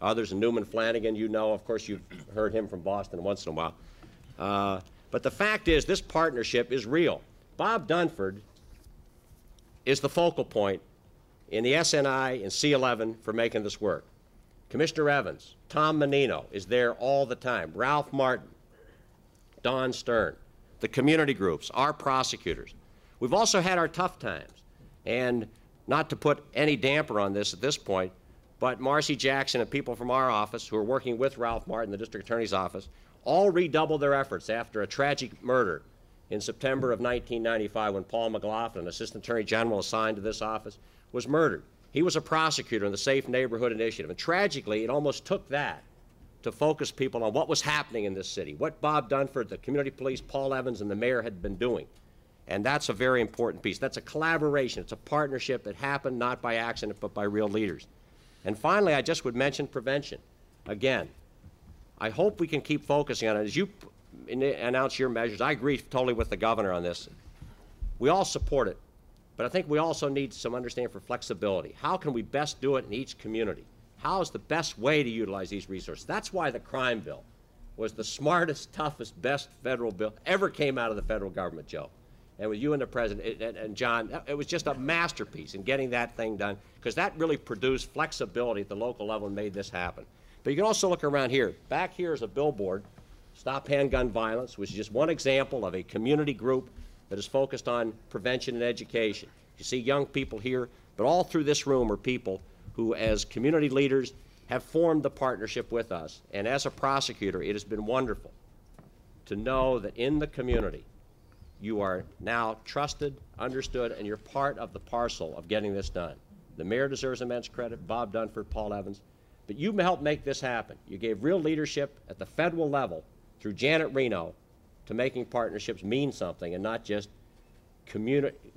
Speaker 16: others, and Newman Flanagan, you know, of course, you've heard him from Boston once in a while. But the fact is, this partnership is real. Bob Dunford is the focal point in the SNI and C11 for making this work. Commissioner Evans, Tom Menino is there all the time, Ralph Martin, Don Stern, the community groups, our prosecutors. We've also had our tough times, and not to put any damper on this at this point, but Marcy Jackson and people from our office who are working with Ralph Martin, the district attorney's office, all redoubled their efforts after a tragic murder in September of 1995 when Paul McLaughlin, Assistant Attorney General assigned to this office, was murdered. He was a prosecutor in the Safe Neighborhood Initiative, and tragically, it almost took that to focus people on what was happening in this city, what Bob Dunford, the community police, Paul Evans, and the mayor had been doing. And that's a very important piece. That's a collaboration. It's a partnership that happened not by accident, but by real leaders. And finally, I just would mention prevention. Again, I hope we can keep focusing on it. As you announce your measures, I agree totally with the governor on this. We all support it, but I think we also need some understanding for flexibility. How can we best do it in each community? How is the best way to utilize these resources? That's why the crime bill was the smartest, toughest, best federal bill ever came out of the federal government, Joe. And with you and the president and John, it was just a masterpiece in getting that thing done, because that really produced flexibility at the local level and made this happen. But you can also look around here. Back here is a billboard, Stop Handgun Violence, which is just one example of a community group that is focused on prevention and education. You see young people here, but all through this room are people who, as community leaders have formed the partnership with us. And as a prosecutor, it has been wonderful to know that in the community, you are now trusted, understood, and you're part of the parcel of getting this done. The mayor deserves immense credit, Bob Dunford, Paul Evans, but you helped make this happen. You gave real leadership at the federal level through Janet Reno to making partnerships mean something and not just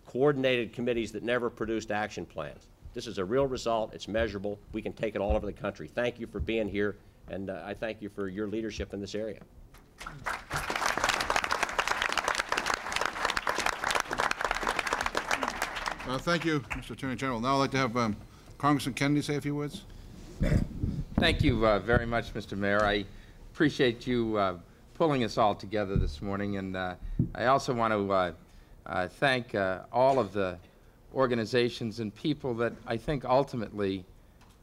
Speaker 16: coordinated committees that never produced action plans. This is a real result. It's measurable. We can take it all over the country. Thank you for being here, and I thank you for your leadership in this area.
Speaker 1: Thank you, Mr. Attorney General. Now I'd like to have Congressman Kennedy say a few words.
Speaker 17: Thank you very much, Mr. Mayor. I appreciate you pulling us all together this morning, and I also want to thank all of the organizations and people that I think ultimately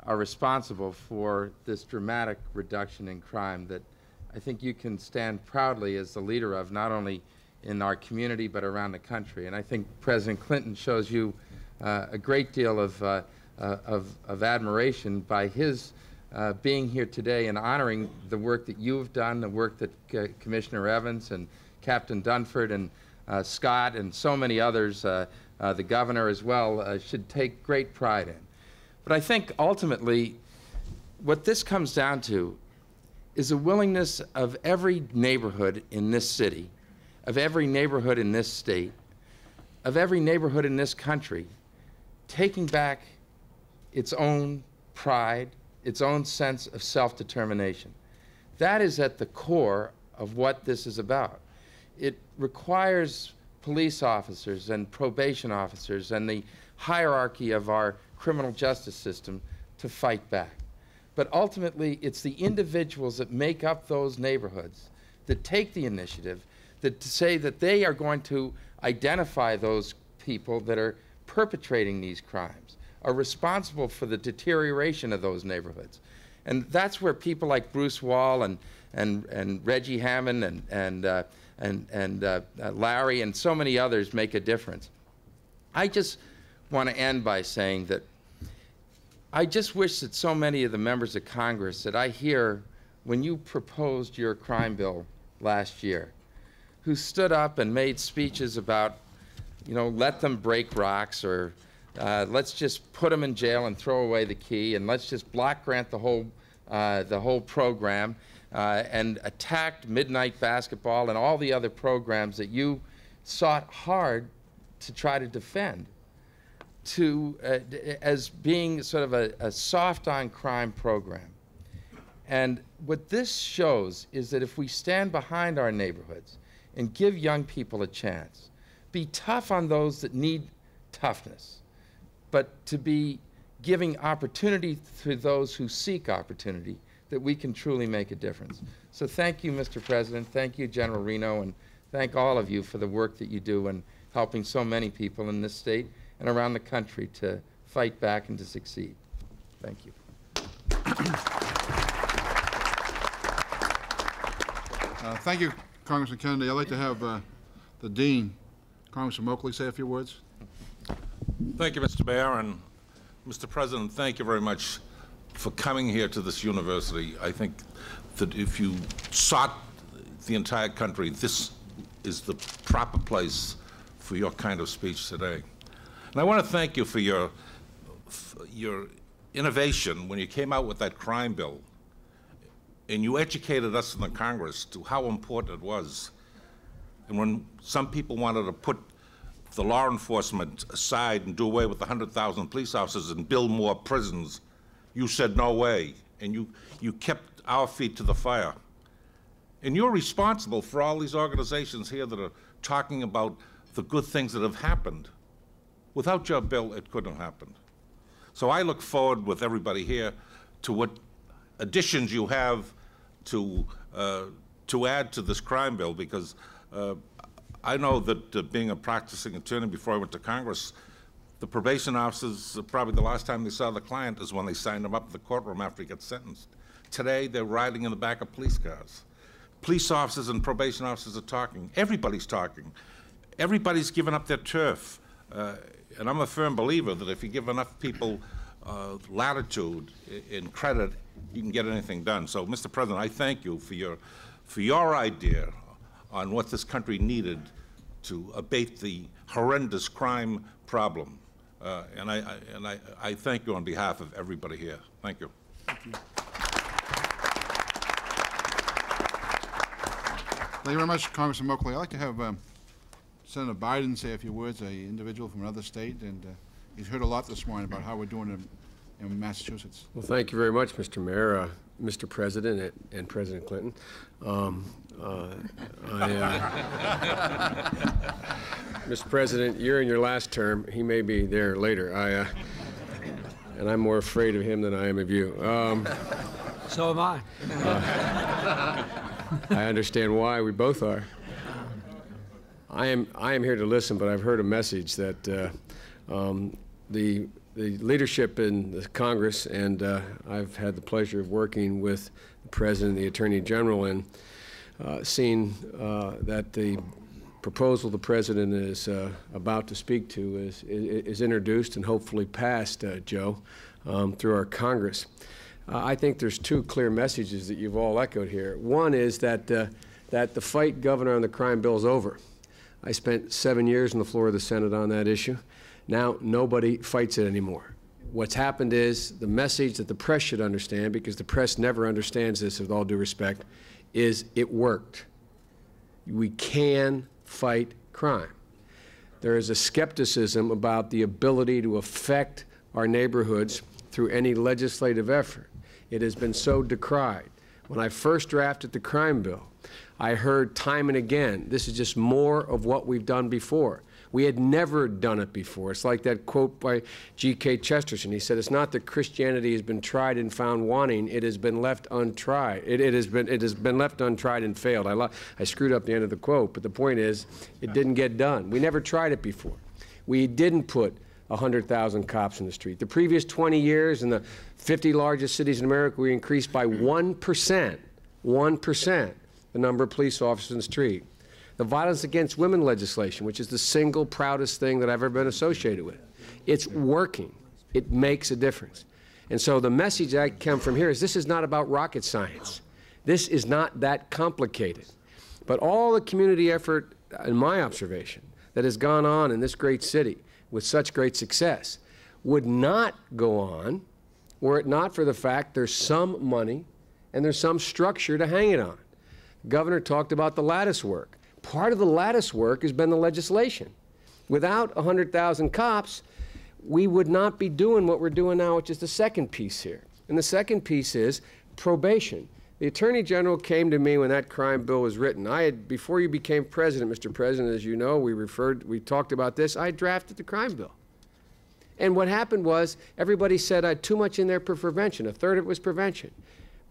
Speaker 17: are responsible for this dramatic reduction in crime that I think you can stand proudly as the leader of, not only in our community but around the country. And I think President Clinton shows you a great deal of admiration by his being here today and honoring the work that you have done, the work that Commissioner Evans and Captain Dunford and Scott and so many others, the governor as well, should take great pride in. But I think ultimately what this comes down to is a willingness of every neighborhood in this city, of every neighborhood in this state, of every neighborhood in this country, taking back its own pride, its own sense of self-determination. That is at the core of what this is about. It requires police officers and probation officers and the hierarchy of our criminal justice system to fight back. But ultimately, it's the individuals that make up those neighborhoods that take the initiative, that say that they are going to identify those people that are perpetrating these crimes, are responsible for the deterioration of those neighborhoods. And that's where people like Bruce Wall and Reggie Hammond and Larry and so many others make a difference. I just want to end by saying that I just wish that so many of the members of Congress that I hear when you proposed your crime bill last year, who stood up and made speeches about, you know, let them break rocks, or let's just put them in jail and throw away the key, and let's just block grant the whole program, and attacked midnight basketball and all the other programs that you sought hard to try to defend, as being sort of a soft-on-crime program. And what this shows is that if we stand behind our neighborhoods and give young people a chance, be tough on those that need toughness, but to be giving opportunity to those who seek opportunity, that we can truly make a difference. So thank you, Mr. President. Thank you, General Reno, and thank all of you for the work that you do in helping so many people in this state and around the country to fight back and to succeed. Thank you.
Speaker 1: Thank you, Congressman Kennedy. I'd like to have the Dean, Congressman Moakley, say a few words.
Speaker 18: Thank you, Mr. Mayor, and Mr. President, thank you very much for coming here to this university. I think that if you sought the entire country, this is the proper place for your kind of speech today. And I want to thank you for your innovation when you came out with that crime bill, and you educated us in the Congress to how important it was. And when some people wanted to put the law enforcement aside and do away with the 100,000 police officers and build more prisons, you said no way, and you kept our feet to the fire. And you're responsible for all these organizations here that are talking about the good things that have happened. Without your bill, it couldn't have happened. So I look forward with everybody here to what additions you have to add to this crime bill, because I know that being a practicing attorney before I went to Congress, the probation officers, probably the last time they saw the client is when they signed him up in the courtroom after he gets sentenced. Today, they're riding in the back of police cars. Police officers and probation officers are talking. Everybody's talking. Everybody's given up their turf. And I'm a firm believer that if you give enough people latitude in credit, you can get anything done. So, Mr. President, I thank you for your idea on what this country needed to abate the horrendous crime problem. And I thank you on behalf of everybody here. Thank you.
Speaker 1: Thank you. Thank you very much, Congressman Moakley. I'd like to have Senator Biden say a few words, an individual from another state, and he's heard a lot this morning about how we're doing in Massachusetts.
Speaker 6: Well, thank you very much, Mr. Mayor, Mr. President, and President Clinton. Mr. President, you're in your last term. He may be there later. And I'm more afraid of him than I am of you.
Speaker 2: So am I.
Speaker 6: I understand why. We both are. I am here to listen, but I've heard a message that the leadership in the Congress, and I've had the pleasure of working with the President and the Attorney General, and seen that the proposal the President is about to speak to is introduced and hopefully passed, Joe, through our Congress. I think there's two clear messages that you've all echoed here. One is that the fight, Governor, on the crime bill is over. I spent 7 years on the floor of the Senate on that issue. Now nobody fights it anymore. What's happened is the message that the press should understand, because the press never understands this with all due respect, is it worked. We can fight crime. There is a skepticism about the ability to affect our neighborhoods through any legislative effort. It has been so decried. When I first drafted the crime bill, I heard time and again, this is just more of what we've done before. We had never done it before. It's like that quote by G.K. Chesterton. He said, "It's not that Christianity has been tried and found wanting; it has been left untried. It has been left untried and failed." I screwed up the end of the quote, but the point is, it didn't get done. We never tried it before. We didn't put 100,000 cops in the street. The previous 20 years in the 50 largest cities in America, we increased by 1%, the number of police officers in the street. The violence against women legislation, which is the single proudest thing that I've ever been associated with. It's working. It makes a difference. And so the message I come from here is this is not about rocket science. This is not that complicated. But all the community effort, in my observation, that has gone on in this great city with such great success would not go on were it not for the fact there's some money and there's some structure to hang it on. The governor talked about the lattice work. Part of the lattice work has been the legislation. Without 100,000 cops, we would not be doing what we're doing now, which is the second piece here. And the second piece is probation. The Attorney General came to me when that crime bill was written. Before you became president, Mr. President, as you know, we talked about this, I drafted the crime bill. And what happened was everybody said I had too much in there for prevention. A third of it was prevention.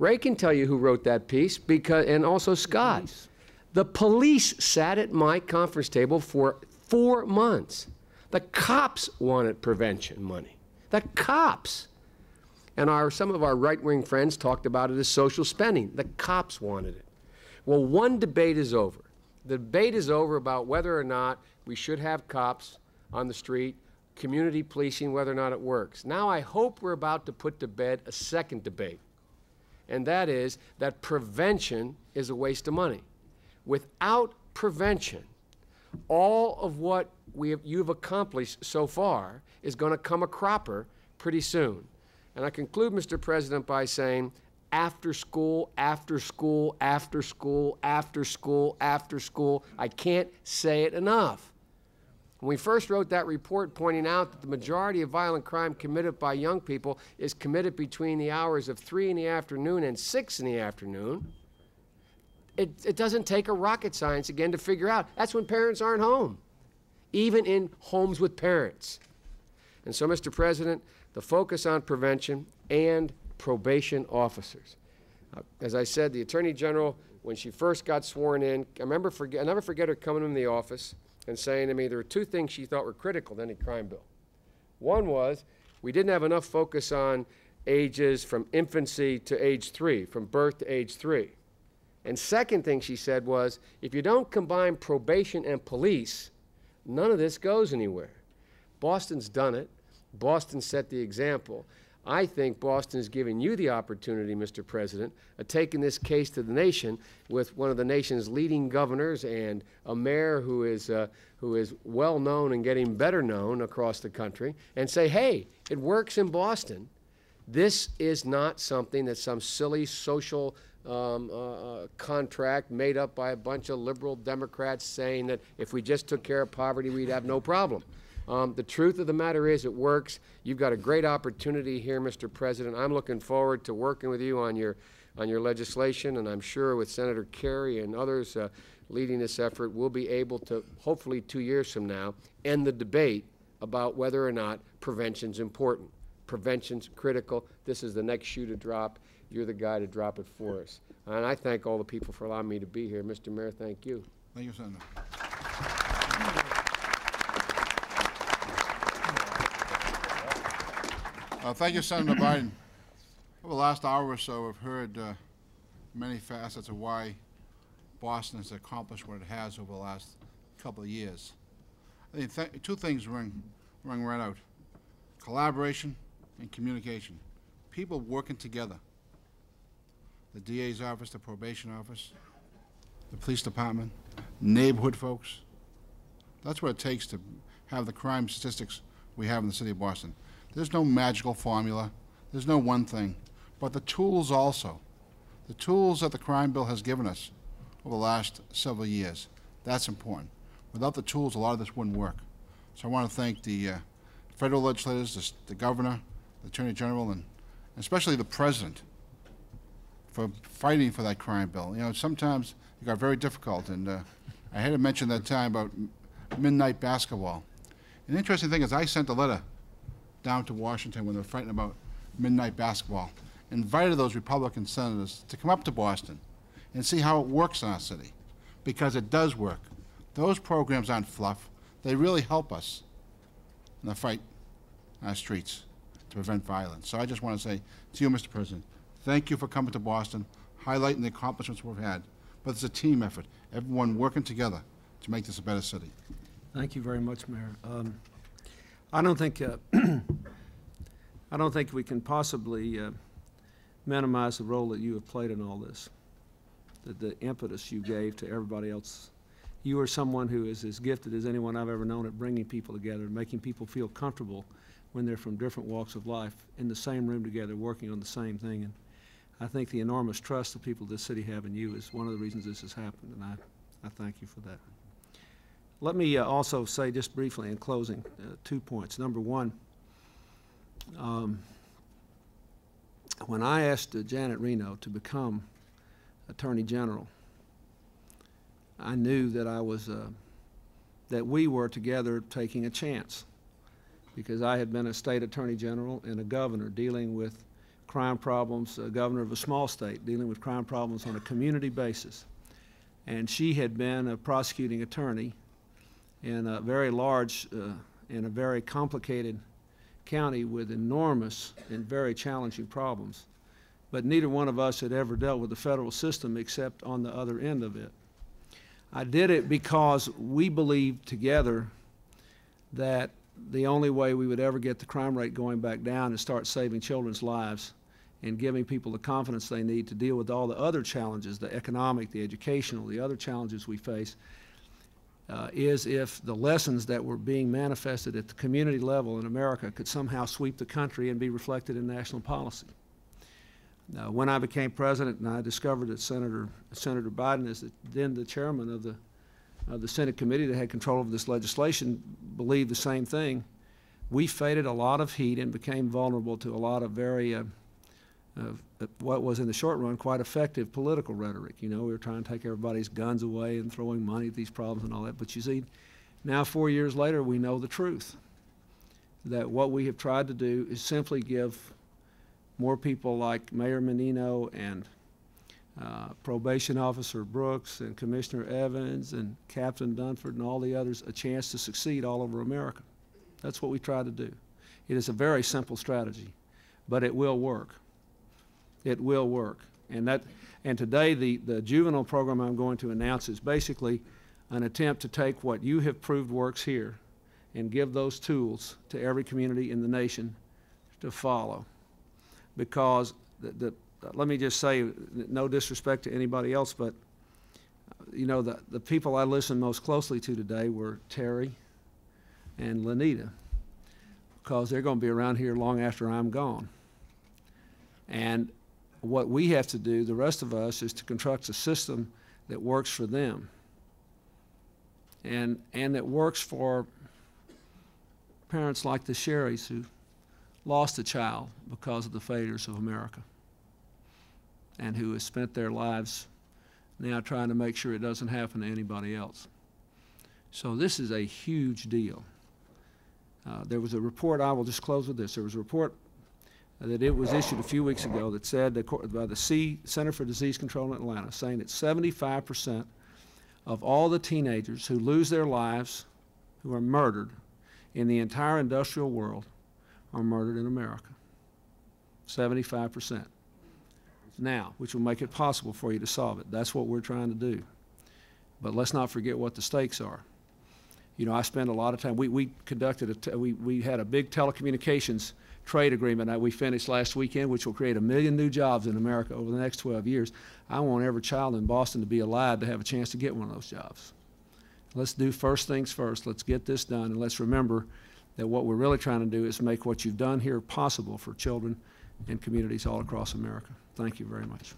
Speaker 6: Ray can tell you who wrote that piece, and also Scott. The police sat at my conference table for 4 months. The cops wanted prevention money. The cops. And some of our right-wing friends talked about it as social spending. The cops wanted it. Well, one debate is over. The debate is over about whether or not we should have cops on the street, community policing, whether or not it works. Now I hope we're about to put to bed a second debate, and that is that prevention is a waste of money. Without prevention, all of what you've accomplished so far is going to come a cropper pretty soon. And I conclude, Mr. President, by saying after school, after school, after school, after school, after school. I can't say it enough. When we first wrote that report pointing out that the majority of violent crime committed by young people is committed between the hours of 3 in the afternoon and 6 in the afternoon, it doesn't take a rocket science again to figure out. That's when parents aren't home, even in homes with parents. And so, Mr. President, the focus on prevention and probation officers. As I said, the Attorney General, when she first got sworn in, I'll never forget her coming in the office and saying to me there were 2 things she thought were critical in any crime bill. One was we didn't have enough focus on ages from infancy to age 3, from birth to age 3. And second thing she said was, if you don't combine probation and police, none of this goes anywhere. Boston's done it. Boston set the example. I think Boston is giving you the opportunity, Mr. President, of taking this case to the nation with one of the nation's leading governors and a mayor who is well known and getting better known across the country, and say, hey, it works in Boston. This is not something that's some silly social contract made up by a bunch of liberal Democrats saying that if we just took care of poverty, we'd have no problem. The truth of the matter is it works. You've got a great opportunity here, Mr. President. I'm looking forward to working with you on your legislation, and I'm sure with Senator Kerry and others leading this effort, we'll be able to, hopefully 2 years from now, end the debate about whether or not prevention's important. Prevention's critical. This is the next shoe to drop. You're the guy to drop it for us. And I thank all the people for allowing me to be here. Mr. Mayor, thank you.
Speaker 1: Thank you, Senator. Thank you, Senator Biden. Over the last hour or so, I've heard many facets of why Boston has accomplished what it has over the last couple of years. I think two things ring right out: collaboration and communication. People working together. The DA's office, the probation office, the police department, neighborhood folks. That's what it takes to have the crime statistics we have in the city of Boston. There's no magical formula. There's no one thing. But the tools also. The tools that the crime bill has given us over the last several years, that's important. Without the tools, a lot of this wouldn't work. So I want to thank the federal legislators, the governor, the attorney general, and especially the president for fighting for that crime bill. You know, sometimes it got very difficult, and I had to mention that time about midnight basketball. An interesting thing is I sent a letter down to Washington when they were fighting about midnight basketball, invited those Republican senators to come up to Boston and see how it works in our city, because it does work. Those programs aren't fluff. They really help us in the fight on our streets to prevent violence. So I just want to say to you, Mr. President, thank you for coming to Boston, highlighting the accomplishments we've had. But it's a team effort, everyone working together to make this a better city.
Speaker 2: Thank you very much, Mayor. I don't think we can possibly minimize the role that you have played in all this, the impetus you gave to everybody else. You are someone who is as gifted as anyone I've ever known at bringing people together, making people feel comfortable when they're from different walks of life in the same room together, working on the same thing. And I think the enormous trust the people of this city have in you is one of the reasons this has happened, and I thank you for that. Let me also say just briefly in closing 2 points. Number one, when I asked Janet Reno to become Attorney General, I knew that that we were together taking a chance, because I had been a state attorney general and a governor dealing with crime problems, a governor of a small state dealing with crime problems on a community basis. And she had been a prosecuting attorney in a very large and a very complicated county with enormous and very challenging problems. But neither one of us had ever dealt with the federal system except on the other end of it. I did it because we believed together that the only way we would ever get the crime rate going back down is start saving children's lives and giving people the confidence they need to deal with all the other challenges, the economic, the educational, the other challenges we face, is if the lessons that were being manifested at the community level in America could somehow sweep the country and be reflected in national policy. When I became president and I discovered that Senator Biden, as then the chairman of the Senate committee that had control over this legislation, believed the same thing, we faded a lot of heat and became vulnerable to a lot of very, what was in the short run quite effective political rhetoric. You know, we were trying to take everybody's guns away and throwing money at these problems and all that. But you see, now 4 years later, we know the truth, that what we have tried to do is simply give more people like Mayor Menino and Probation Officer Brooks and Commissioner Evans and Captain Dunford and all the others a chance to succeed all over America. That's what we try to do. It is a very simple strategy, but it will work. It will work. And today the juvenile program I'm going to announce is basically an attempt to take what you have proved works here and give those tools to every community in the nation to follow. because let me just say, no disrespect to anybody else, but you know, the people I listened most closely to today were Terry and Lanita, because they're going to be around here long after I'm gone. And what we have to do, the rest of us, is to construct a system that works for them and that works for parents like the Sherrys who lost a child because of the failures of America and who have spent their lives now trying to make sure it doesn't happen to anybody else. So this is a huge deal. There was a report, I will just close with this, there was a report that it was issued a few weeks ago that said by the Center for Disease Control in Atlanta, saying that 75% of all the teenagers who lose their lives, who are murdered in the entire industrial world, are murdered in America. 75%. Now, which will make it possible for you to solve it. That's what we're trying to do. But let's not forget what the stakes are. You know, I spend a lot of time, we had a big telecommunications trade agreement that we finished last weekend, which will create 1 million new jobs in America over the next 12 years. I want every child in Boston to be alive to have a chance to get one of those jobs. Let's do first things first. Let's get this done, and let's remember that what we're really trying to do is make what you've done here possible for children and communities all across America. Thank you very much.